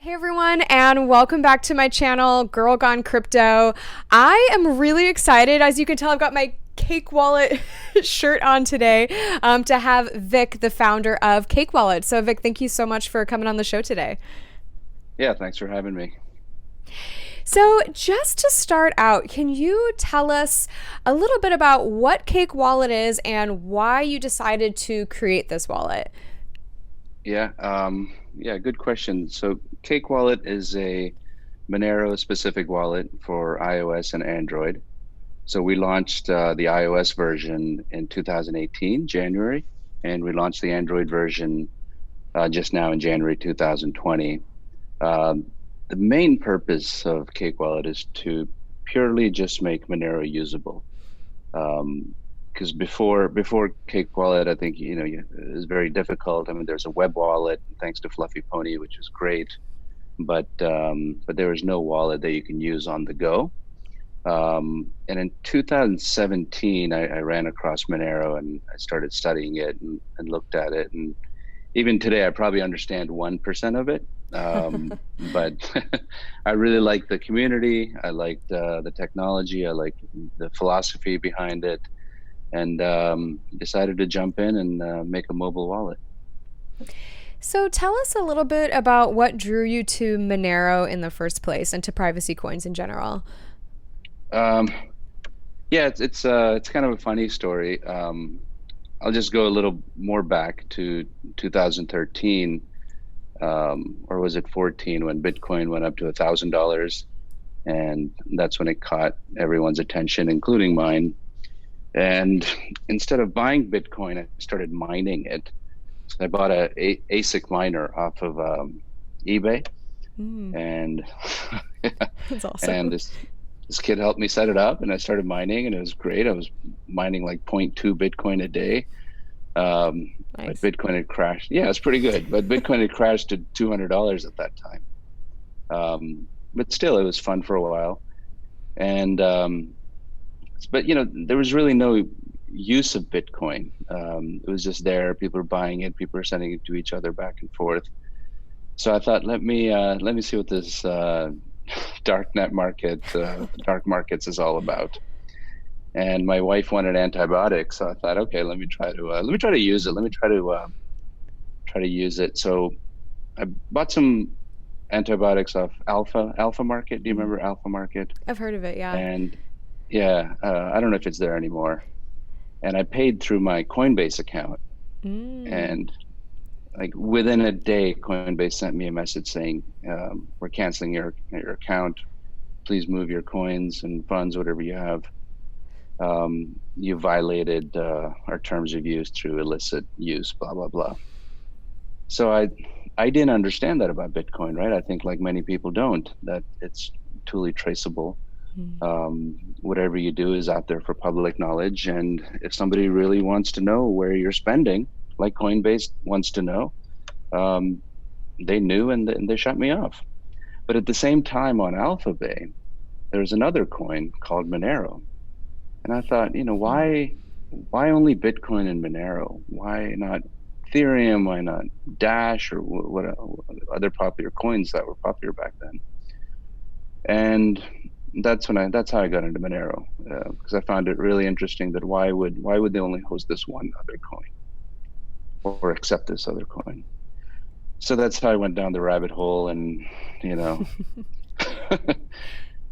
Hey everyone, and welcome back to my channel, Girl Gone Crypto. I am really excited. As you can tell, I've got my Cake Wallet shirt on today to have Vic, the founder of Cake Wallet. So Vic, thank you so much for coming on the show today. Yeah, thanks for having me. So just to start out, can you tell us a little bit about what Cake Wallet is and why you decided to create this wallet? Yeah, good question. So Cake Wallet is a Monero specific wallet for iOS and Android. So we launched the iOS version in 2018, January, and we launched the Android version just now in January 2020. Um, the main purpose of Cake Wallet is to purely just make Monero usable. Because before Cake Wallet, I think it was very difficult. I mean, there's a web wallet thanks to Fluffy Pony, which is great, but there is no wallet that you can use on the go. And in 2017, I ran across Monero and I started studying it and looked at it. And even today, I probably understand 1% of it. But I really like the community. I liked the technology. I like the philosophy behind it, and decided to jump in and make a mobile wallet. So tell us a little bit about what drew you to Monero in the first place and to privacy coins in general. Um, yeah, it's kind of a funny story. I'll just go a little more back to 2013, or was it 14, when Bitcoin went up to $1,000, and that's when it caught everyone's attention, including mine. And instead of buying Bitcoin, I started mining it. So I bought a ASIC miner off of eBay, Mm, and that's and awesome. this kid helped me set it up, and I started mining, and it was great. I was mining like zero point 0.2 Bitcoin a day. But Nice. Bitcoin had crashed. Yeah, it's pretty good. But Bitcoin had crashed to $200 at that time. But still, it was fun for a while. And but there was really no use of Bitcoin. It was just there. People were buying it. People were sending it to each other back and forth. So I thought, let me see what this dark markets is all about. And my wife wanted antibiotics, so I thought, okay, let me try to use it. Let me try to use it. So I bought some antibiotics off Alpha Market. Do you Mhm. remember Alpha Market? I've heard of it, yeah. And yeah, I don't know if it's there anymore. And I paid through my Coinbase account, Mm, and like within a day, Coinbase sent me a message saying, "We're canceling your account. Please move your coins and funds, whatever you have. You violated our terms of use through illicit use, blah blah blah." So I didn't understand that about Bitcoin, right? I think like many people don't, that it's totally traceable. mm, Whatever you do is out there for public knowledge, and if somebody really wants to know where you're spending, like Coinbase wants to know, um, they knew, and they shut me off. But at the same time, on Alphabay, there's another coin called Monero, and I thought, mm. why only Bitcoin and Monero? Why not Ethereum? Why not Dash, or what other popular coins that were popular back then? And that's how I got into Monero, because I found it really interesting that why would they only host this one other coin or accept this other coin? So that's how I went down the rabbit hole, and you know,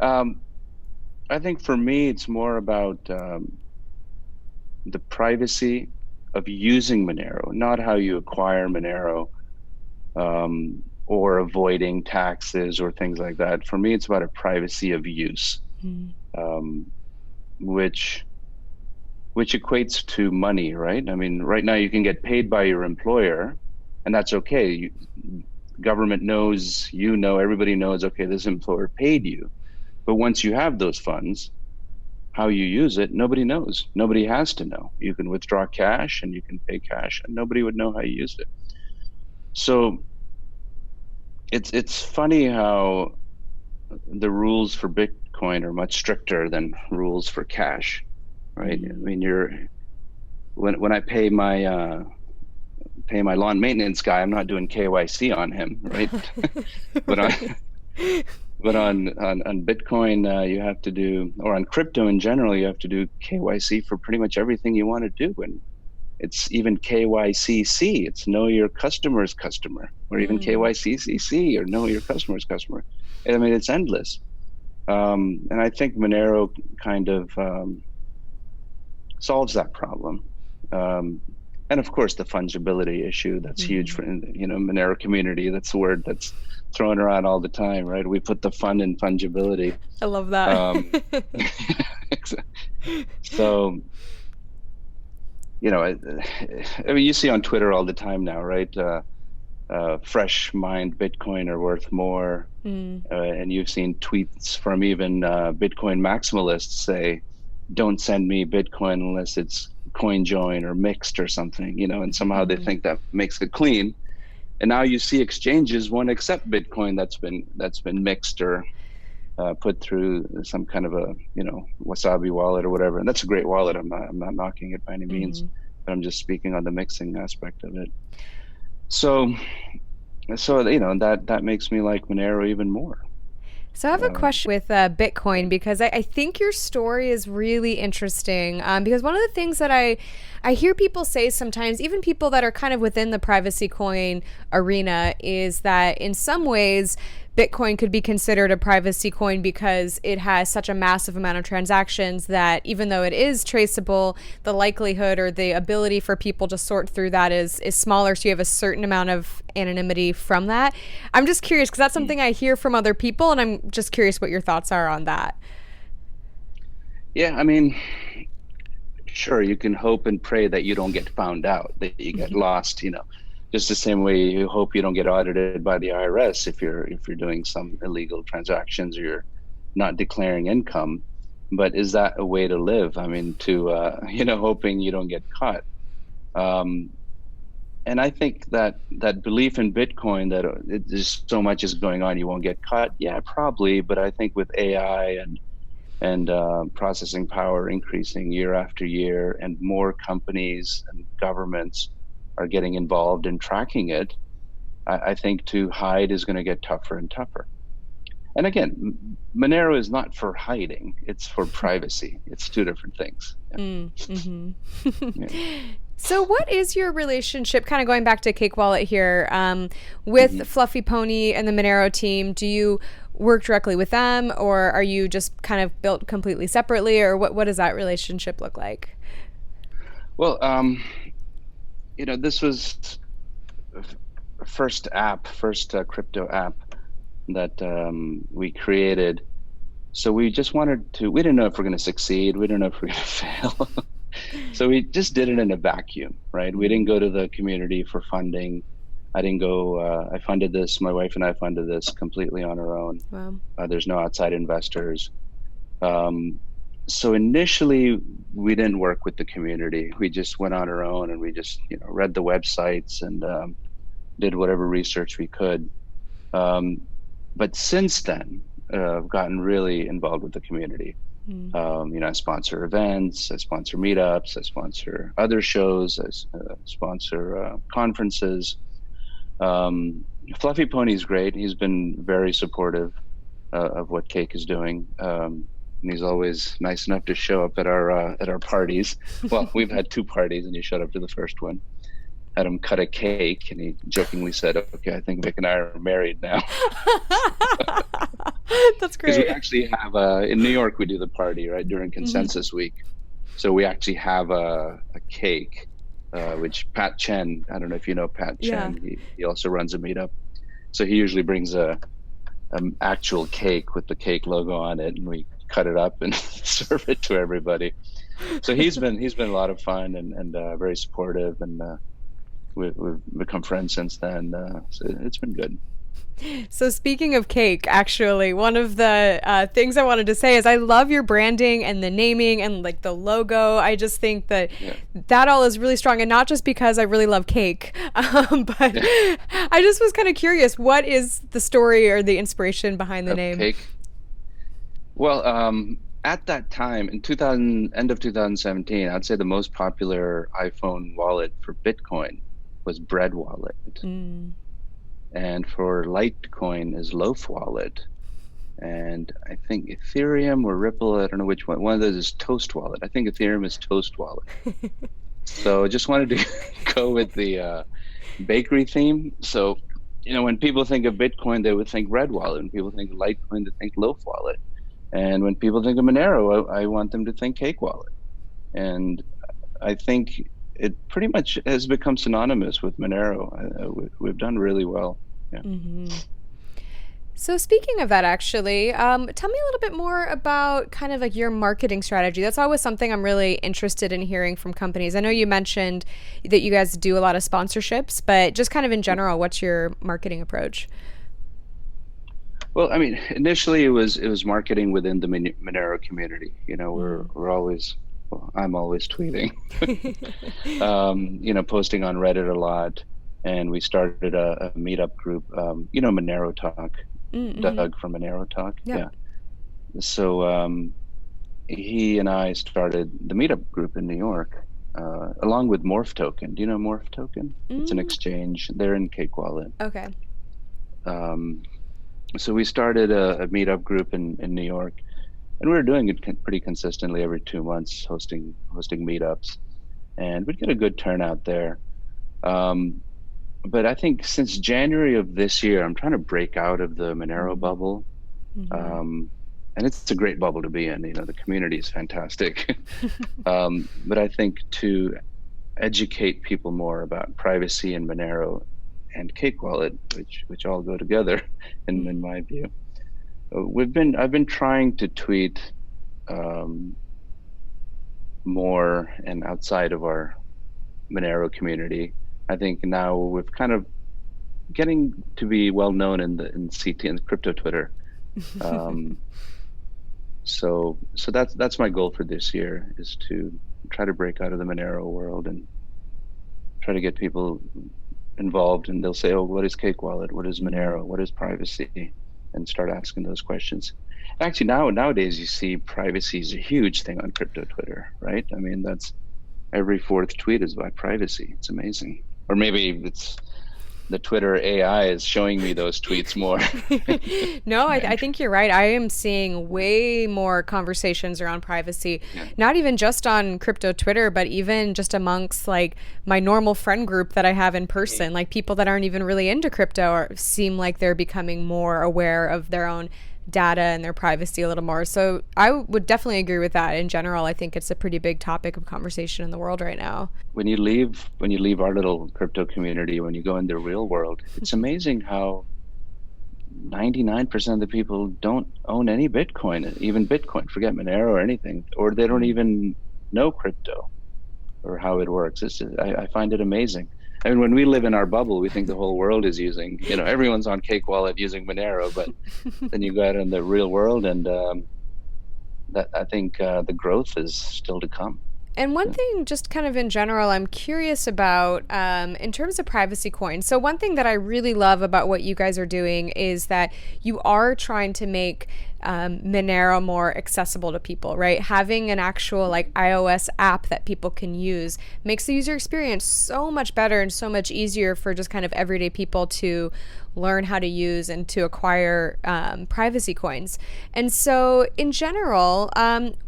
um, I think for me it's more about the privacy of using Monero, not how you acquire Monero, or avoiding taxes or things like that. For me, it's about a privacy of use, Mm. um, which which equates to money, right? I mean, right now you can get paid by your employer, and that's okay. Government knows, everybody knows, okay, this employer paid you. But once you have those funds, how you use it, nobody knows. Nobody has to know. You can withdraw cash and you can pay cash, and nobody would know how you used it. So it's funny how the rules for Bitcoin are much stricter than rules for cash, right? I Mm. mean, when I pay pay my lawn maintenance guy, I'm not doing KYC on him, right? But on on Bitcoin, you have to do, or on crypto in general, you have to do KYC for pretty much everything you want to do. And it's even KYCC. It's know your customer's customer, or even KYCCC, or know your customer's customer. I mean, it's endless. And I think Monero kind of solves that problem. And of course, the fungibility issue, that's huge for, Monero community. That's the word that's thrown around all the time, right? We put the fun in fungibility. I love that. So, I mean, you see on Twitter all the time now, right? Fresh mined Bitcoin are worth more. And you've seen tweets from even Bitcoin maximalists say, don't send me Bitcoin unless it's CoinJoin or mixed or something, and somehow they think that makes it clean. And now you see exchanges won't accept Bitcoin that's been mixed or put through some kind of a Wasabi wallet or whatever. And that's a great wallet. I'm not knocking it by any means, but I'm just speaking on the mixing aspect of it. So that makes me like Monero even more. So I have a question with Bitcoin, because I think your story is really interesting, because one of the things that I hear people say sometimes, even people that are kind of within the privacy coin arena, is that in some ways Bitcoin could be considered a privacy coin because it has such a massive amount of transactions that even though it is traceable, the likelihood or the ability for people to sort through that is smaller. So you have a certain amount of anonymity from that. I'm just curious because that's something I hear from other people, and I'm just curious what your thoughts are on that. Yeah, I mean, sure, you can hope and pray that you don't get found out, that you get lost, just the same way you hope you don't get audited by the IRS if you're doing some illegal transactions or you're not declaring income. But is that a way to live? I mean, to hoping you don't get caught. And I think that belief in Bitcoin, that there's so much is going on, you won't get caught. Yeah, probably. But I think with AI and processing power increasing year after year, and more companies and governments are getting involved in tracking it, I think to hide is going to get tougher and tougher. And again, Monero is not for hiding, it's for privacy. It's two different things. Yeah. So what is your relationship, kind of going back to Cake Wallet here, with Fluffy Pony and the Monero team? Do you work directly with them, or are you just kind of built completely separately, or what does that relationship look like? Well, this was first crypto app that we created. So we just we didn't know if we're going to succeed. We didn't know if we're going to fail. So we just did it in a vacuum, right? We didn't go to the community for funding. I didn't go, I funded this, my wife and I funded this completely on our own. Wow. There's no outside investors. So initially we didn't work with the community. We just went on our own, and we just, read the websites and did whatever research we could. But since then, I've gotten really involved with the community. I sponsor events, I sponsor meetups, I sponsor other shows, I sponsor conferences. Fluffy Pony's great. He's been very supportive of what Cake is doing. And he's always nice enough to show up at our parties. Well, we've had 2 parties, and he showed up to the first one. Had him cut a cake, and he jokingly said, "Okay, I think Vic and I are married now." That's Because we great. actually have in New York, we do the party right during Consensus Week, so we actually have a cake, which Pat Chen, I don't know if you know Pat Chen, he also runs a meetup, so he usually brings a actual cake with the Cake logo on it, and we cut it up and serve it to everybody. So he's been a lot of fun and very supportive, and we've become friends since then. So it's been good. So speaking of cake, actually, one of the things I wanted to say is I love your branding and the naming and like the logo. I just think that that all is really strong, and not just because I really love cake, but I just was kind of curious, what is the story or the inspiration behind the name? Cake. Well, at that time in end of 2017, I'd say the most popular iPhone wallet for Bitcoin was Bread Wallet, Mm. and for Litecoin is Loaf Wallet, and I think Ethereum or Ripple, I don't know which one. One of those is Toast Wallet. I think Ethereum is Toast Wallet. So just wanted to go with the bakery theme. So, when people think of Bitcoin, they would think Red Wallet. When people think of Litecoin, they think Loaf Wallet. And when people think of Monero, I want them to think Cake Wallet. And I think it pretty much has become synonymous with Monero. We've done really well. Yeah. Hmm. So speaking of that, actually, tell me a little bit more about kind of like your marketing strategy. That's always something I'm really interested in hearing from companies. I know you mentioned that you guys do a lot of sponsorships, but just kind of in general, what's your marketing approach? Well, I mean, initially it was marketing within the Monero community. Mm. We're always, well, I'm always tweeting, posting on Reddit a lot, and we started a meetup group. Monero Talk, Mm-hmm. Doug from Monero Talk. Yep. Yeah. So he and I started the meetup group in New York, along with Morph Token. Do you know Morph Token? It's an Mm. exchange. They're in Cake Wallet. Okay. Um, so we started a meetup group in New York, and we were doing it pretty consistently every 2 months, hosting meetups, and we'd get a good turnout there. Um, but I think since January of this year, I'm trying to break out of the Monero Mm. bubble. Mm-hmm. And it's a great bubble to be in. The community is fantastic. But I think to educate people more about privacy and Monero and Cake Wallet, which all go together, in Mm. my view, I've been trying to tweet um, more and outside of our Monero community. I think now we've kind of getting to be well known in CT and crypto Twitter. Um, so that's my goal for this year, is to try to break out of the Monero world and try to get people involved. And they'll say, "Oh, what is Cake Wallet? What is Mm. Monero? What is privacy?" And start asking those questions. Actually, nowadays you see privacy is a huge thing on crypto Twitter, right? I mean, that's every fourth tweet is about privacy. It's amazing. Or maybe it's the Twitter AI is showing me those tweets more. No, I And think you're right. I am seeing way more conversations around privacy, yeah, not even just on crypto Twitter, but even just amongst like my normal friend group that I have in person. Like people that aren't even really into crypto seem like they're becoming more aware of their own data and their privacy a little more. So I would definitely agree with that. In general, I think it's a pretty big topic of conversation in the world right now. when you leave our little crypto community, when you go in the real world, it's amazing how 99% of the people don't own any Bitcoin, even Bitcoin, forget Monero or anything, or they don't Mm. even know crypto or how it works. I find it amazing. I mean, when we live in our bubble, we think the whole world is using, everyone's on Cake Wallet using Monero, but then you go out in the real world, and that I think the growth is still to come. And one thing, just kind of in general, I'm curious about in terms of privacy coins. So, one thing that I really love about what you guys are doing is that you are trying to make Monero more accessible to people, right? Having an actual like iOS app that people can use makes the user experience so much better and so much easier for just kind of everyday people to learn how to use and to acquire privacy coins. And so, in general,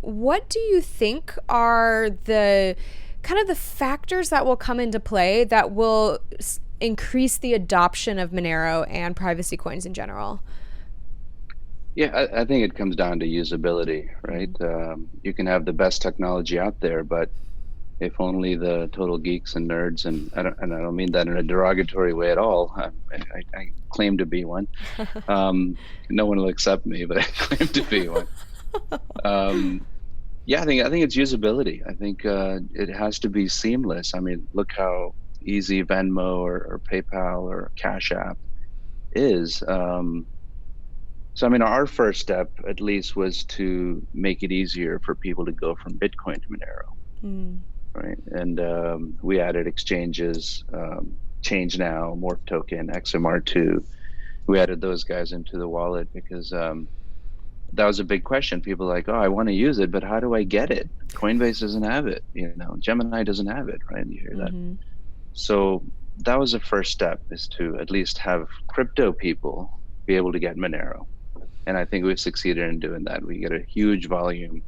what do you think are the kind of the factors that will come into play that will increase the adoption of Monero and privacy coins in general? Yeah, I think it comes down to usability, right? Mm-hmm. You can have the best technology out there, but if only the total geeks and nerds, and I don't mean that in a derogatory way at all. I claim to be one. No one will accept me, but I claim to be one. Um, yeah, I think it's usability. I think it has to be seamless. I mean, look how easy Venmo or PayPal or Cash App is. So, I mean, our first step, at least, was to make it easier for people to go from Bitcoin to Monero, Mm. right? And we added exchanges, Change Now, Morph Token, XMR2. We added those guys into the wallet because that was a big question. People are like, oh, I want to use it, but how do I get it? Coinbase doesn't have it, Gemini doesn't have it, right? You hear that. Mm-hmm. So that was the first step, is to at least have crypto people be able to get Monero. And I think we've succeeded in doing that. We get a huge volume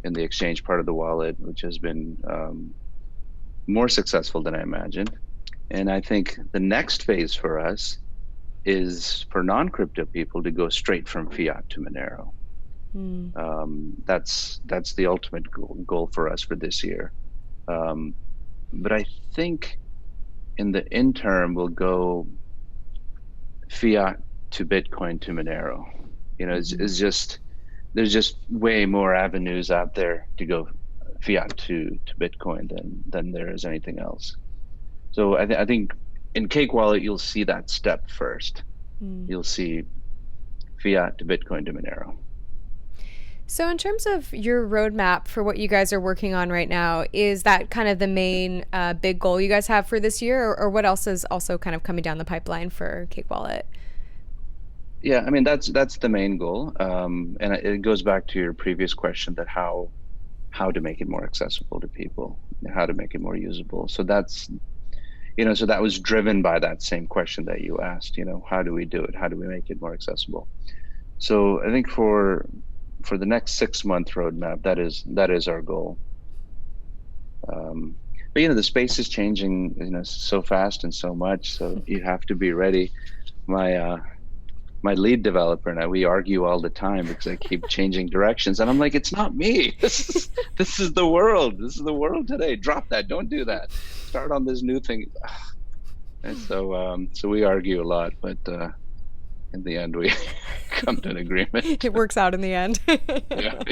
in the exchange part of the wallet, which has been more successful than I imagined. And I think the next phase for us is for non-crypto people to go straight from fiat to Monero. Mm. That's the ultimate goal for us for this year. Um, but I think in the interim, we'll go fiat to Bitcoin to Monero. It's just there's just way more avenues out there to go fiat to Bitcoin than there is anything else. So I think in Cake Wallet you'll see that step first. Mm. You'll see fiat to Bitcoin to Monero. So, in terms of your roadmap for what you guys are working on right now, is that kind of the main big goal you guys have for this year, or what else is also kind of coming down the pipeline for Cake Wallet? Yeah, I mean that's the main goal, and it goes back to your previous question that how to make it more accessible to people, how to make it more usable. So so that was driven by that same question that you asked. How do we do it? How do we make it more accessible? So I think for the next 6 month roadmap, that is our goal. But the space is changing, so fast and so much. So you have to be ready. My lead developer and we argue all the time because I keep changing directions, and I'm like, it's not me. This is the world. This is the world today. Drop that. Don't do that. Start on this new thing. And so we argue a lot, but in the end, we come to an agreement. It works out in the end. Yeah,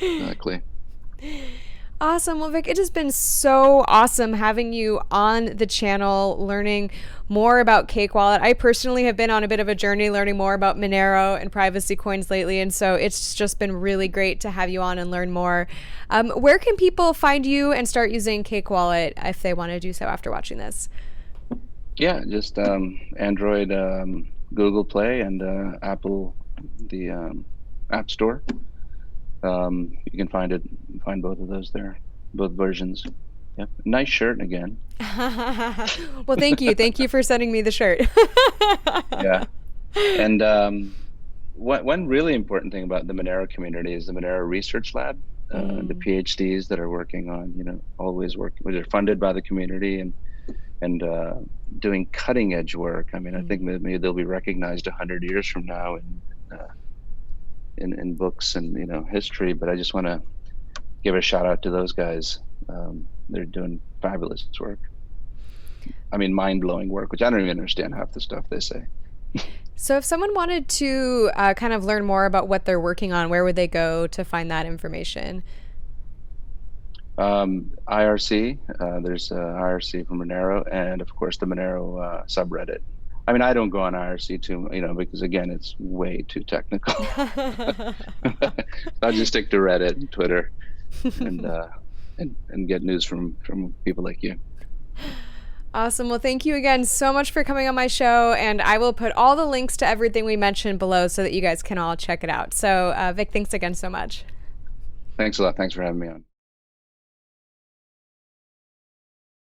exactly. Awesome. Well, Vic, it has been so awesome having you on the channel, learning more about Cake Wallet. I personally have been on a bit of a journey learning more about Monero and privacy coins lately, and so it's just been really great to have you on and learn more. Where can people find you and start using Cake Wallet if they want to do so after watching this? Yeah, just Android, Google Play, and Apple, the App Store. You can find both of those there, both versions. Yeah, nice shirt again. Well, thank you. Thank you for sending me the shirt. Yeah, and one really important thing about the Monero community is the Monero Research Lab. The Mm. PhDs that are working on, always they're funded by the community and doing cutting edge work. I mean, I think maybe they'll be recognized 100 years from now in books and history. But I just want to give a shout out to those guys. They're doing fabulous work. I mean, mind blowing work, which I don't even understand half the stuff they say. So, if someone wanted to kind of learn more about what they're working on, where would they go to find that information? IRC, there's IRC for Monero, and of course the Monero subreddit. I mean, I don't go on IRC too, because again, it's way too technical. I'll just stick to Reddit and Twitter, and and get news from people like you. Awesome. Well, thank you again so much for coming on my show. And I will put all the links to everything we mentioned below so that you guys can all check it out. So, Vic, thanks again so much. Thanks a lot. Thanks for having me on.